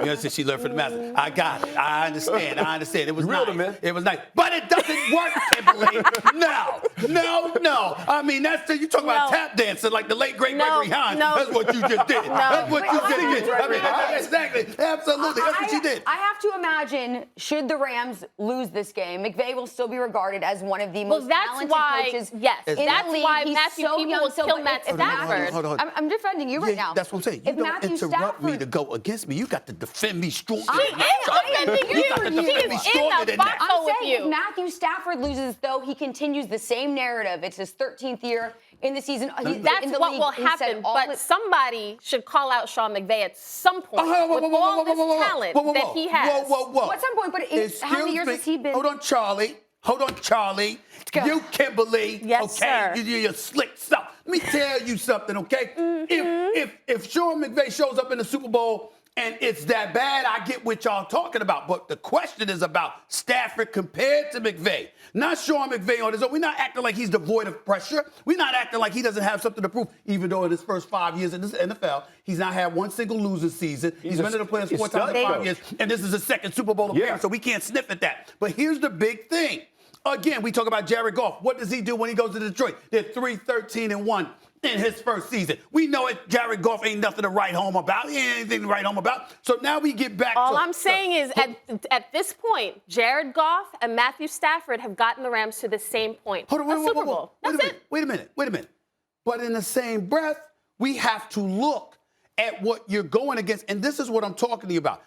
know, since she learned from the master. I got it. I understand. It was Real nice. man. It was nice. But it doesn't work, Kimberly. No. I mean, you talk about tap dancing like the late, great Gregory Hines. That's what you just did. That's what you just did. I mean, exactly. Absolutely. That's what you did. I have to imagine, should the Rams lose this game, McVay will still be regarded as one of the most talented coaches in that's the league. why He's Matthew so people young, will kill Matt Stafford. Hold on. I'm defending you right now. That's what I'm saying. You If don't Matthew interrupt me Stafford- to go against me. You got to defend me strong. She is defending you. She is in the foxhole with I'm saying you. if Matthew Stafford loses, though, he continues the same narrative. It's his 13th year in the season. That's in the what league. will He said happen. all But his- somebody should call out Sean McVay at some point with all this talent that he has. Whoa. At some point, but how many years has he been? Hold on, Charlie. Go. You, Kimberly. Yes, okay? sir. You're slick stuff. Let me tell you something, okay? If Sean McVay shows up in the Super Bowl and it's that bad, I get what y'all talking about. But the question is about Stafford compared to McVay. Not Sean McVay on his own. We're not acting like he's devoid of pressure. We're not acting like he doesn't have something to prove, even though in his first 5 years in this NFL, he's not had one single losing season. He's been to the playoffs 4 times in 5 years, and this is his second Super Bowl appearance, so we can't sniff at that. But here's the big thing. Again, we talk about Jared Goff. What does he do when he goes to Detroit? They're 3-13-1 in his first season. We know it. Jared Goff ain't nothing to write home about. He ain't anything to write home about. So now we get back All to... I'm saying is at this point, Jared Goff and Matthew Stafford have gotten the Rams to the same point. Hold on, Super Bowl. That's it. Wait a minute. But in the same breath, we have to look at what you're going against. And this is what I'm talking to you about.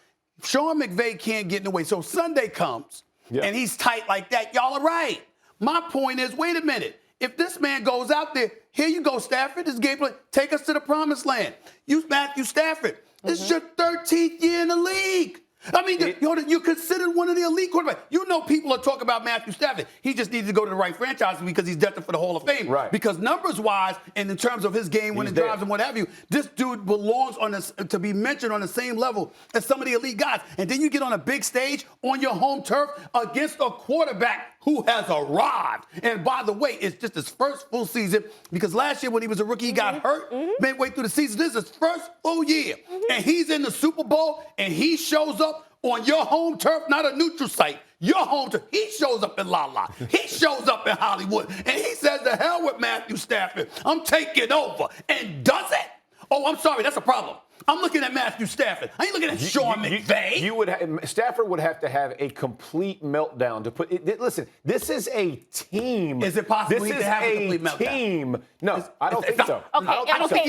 Sean McVay can't get in the way. So Sunday comes, and he's tight like that. Y'all are right. My point is, wait a minute. If this man goes out there, here you go, Stafford. This game plan, take us to the promised land. You, Matthew Stafford. This is your 13th year in the league. I mean, you're considered one of the elite quarterbacks. You know people are talking about Matthew Stafford. He just needs to go to the right franchise because he's destined for the Hall of Fame. Right. Because numbers-wise, and in terms of his game-winning drives and what have you, this dude belongs to be mentioned on the same level as some of the elite guys. And then you get on a big stage on your home turf against a quarterback who has arrived. And by the way, it's just his first full season because last year when he was a rookie, he got hurt midway through the season. This is his first full year. And he's in the Super Bowl, and he shows up on your home turf, not a neutral site. Your home turf. He shows up in La La. He shows up in Hollywood. And he says, the hell with Matthew Stafford. I'm taking over. And does it? Oh, I'm sorry. That's a problem. I'm looking at Matthew Stafford. I ain't looking at Sean McVay. Stafford would have to have a complete meltdown to put it. Listen, this is a team. Is it possible this he to have a complete meltdown? Team. No, I don't think so. Jeffrey,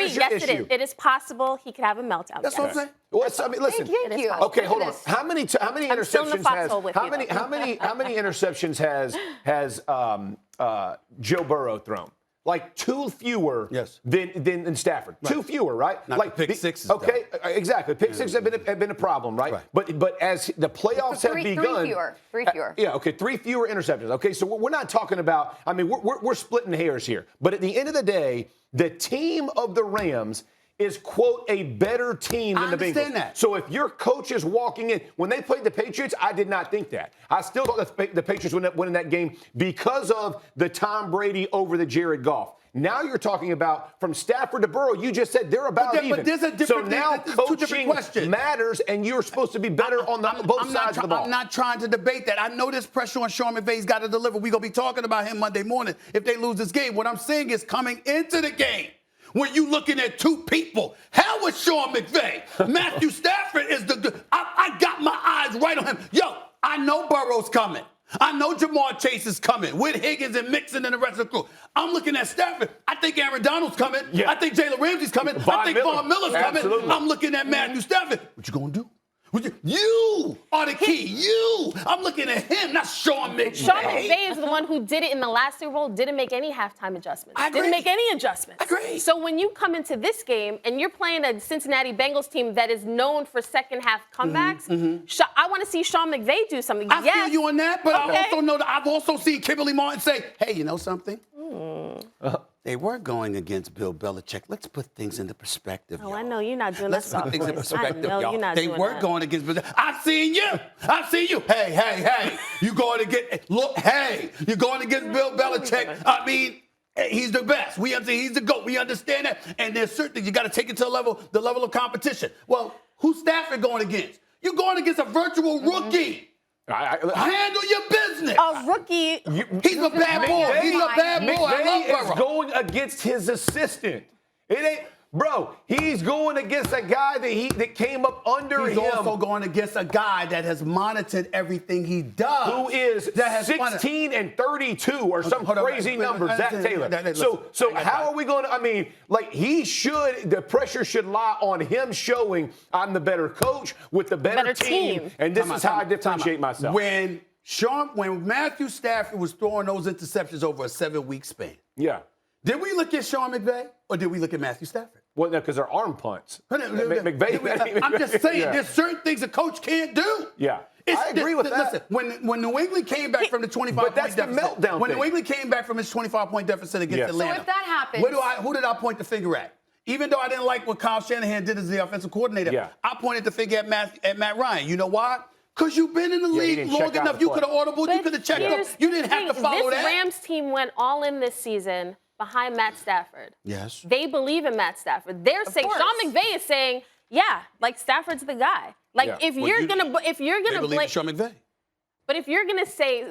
yes, it is. It is possible he could have a meltdown. That's what I'm saying. Well, I mean, listen. Thank you. Okay, hold on. How many interceptions has Joe Burrow thrown? Like 2 fewer than Stafford. Right. 2 fewer, right? Not like pick sixes. Okay, exactly. Pick sixes have been a problem, right? But as the playoffs have begun, 3 fewer. Yeah, okay, 3 fewer interceptions. Okay, so we're not talking about. I mean, we're splitting hairs here. But at the end of the day, the team of the Rams is, quote, a better team than the Bengals. I understand that. So if your coach is walking in, when they played the Patriots, I did not think that. I still thought the Patriots would win in that game because of the Tom Brady over the Jared Goff. Now you're talking about from Stafford to Burrow. You just said they're about even. But there's a different. So now coaching matters, and you're supposed to be better on both sides of the ball. I'm not trying to debate that. I know there's pressure on Sean McVay's got to deliver. We're going to be talking about him Monday morning if they lose this game. What I'm saying is coming into the game, when you looking at two people, hell with Sean McVay. Matthew Stafford is I got my eyes right on him. Yo, I know Burrow's coming. I know Jamar Chase is coming with Higgins and Mixon and the rest of the crew. I'm looking at Stafford. I think Aaron Donald's coming. Yeah. I think Jalen Ramsey's coming. I think Von Miller's coming. I'm looking at Matthew Stafford. What you going to do? You are the key. You. I'm looking at him, not Sean McVay. Sean McVay is the one who did it in the last Super Bowl, didn't make any halftime adjustments. I agree. Didn't make any adjustments. I agree. So when you come into this game and you're playing a Cincinnati Bengals team that is known for second half comebacks, I want to see Sean McVay do something. I feel you on that, but I also know that I've also seen Kimberley Martin say, hey, you know something? They were going against Bill Belichick. Let's put things into perspective, y'all. I know you're not doing Let's put things in perspective, I know y'all. You're not they doing were that. going against Bill. I've seen you. Hey. You going to get, look, hey. You're going against Bill Belichick. I mean, He's the best. We understand he's the GOAT. We understand that. And there's certain things you got to take it to the level of competition. Well, who's Stafford going against? You're going against a virtual rookie. Handle your business. A rookie. He's a bad boy. He's a bad boy. McVay is going against his assistant. It ain't. Bro, he's going against a guy that came up under him. He's also going against a guy that has monitored everything he does. Who is 16 and 32 or some crazy numbers, Zach Taylor. So how are we going to, I mean, like the pressure should lie on him showing I'm the better coach with the better team. And this is how I differentiate myself. When Matthew Stafford was throwing those interceptions over a 7-week span. Yeah. Did we look at Sean McVay or did we look at Matthew Stafford? Well, no, because they're arm punts. McVay. I'm just saying, there's certain things a coach can't do. Yeah. I agree with that. Listen, when New England came back from the 25-point deficit, meltdown New England came back from its 25-point deficit against Atlanta. So if that happens, who did I point the finger at? Even though I didn't like what Kyle Shanahan did as the offensive coordinator, I pointed the finger at Matt Ryan. You know why? Because you've been in the league long enough. You could have audibled. You could have checked up. You didn't have to follow that. This Rams team went all in this season behind Matt Stafford. Yes. They believe in Matt Stafford. They're saying, Sean McVay is saying, yeah, like Stafford's the guy. Like if you're gonna blame Sean McVay. But if you're gonna say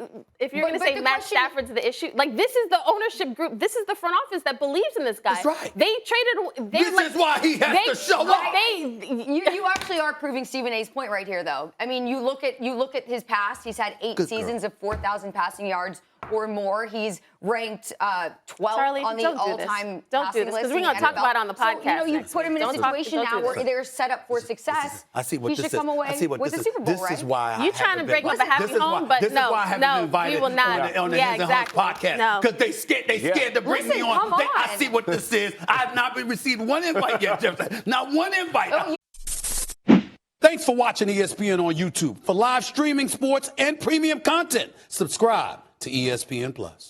Matt Stafford's the issue, like this is the ownership group, this is the front office that believes in this guy. That's right. They traded. This is why he has to show up. You actually are proving Stephen A's point right here, though. I mean, you look at his past. He's had 8 seasons of 4,000 passing yards or more. He's ranked 12th on the all-time passing list. Because we're going to talk about it on the podcast. So, you put him in a situation now where they're set up for success. I see what he should come away with the Super Bowl, right? This is why you trying to break up a happy home, but no, this is why I haven't been invited we will not. on the Hands and Hearts podcast. Because they scared to bring me on. I see what this is. I have not received one invite yet, Jeff. Not one invite. Thanks for watching ESPN on YouTube. For live streaming, sports, and premium content, subscribe to ESPN+.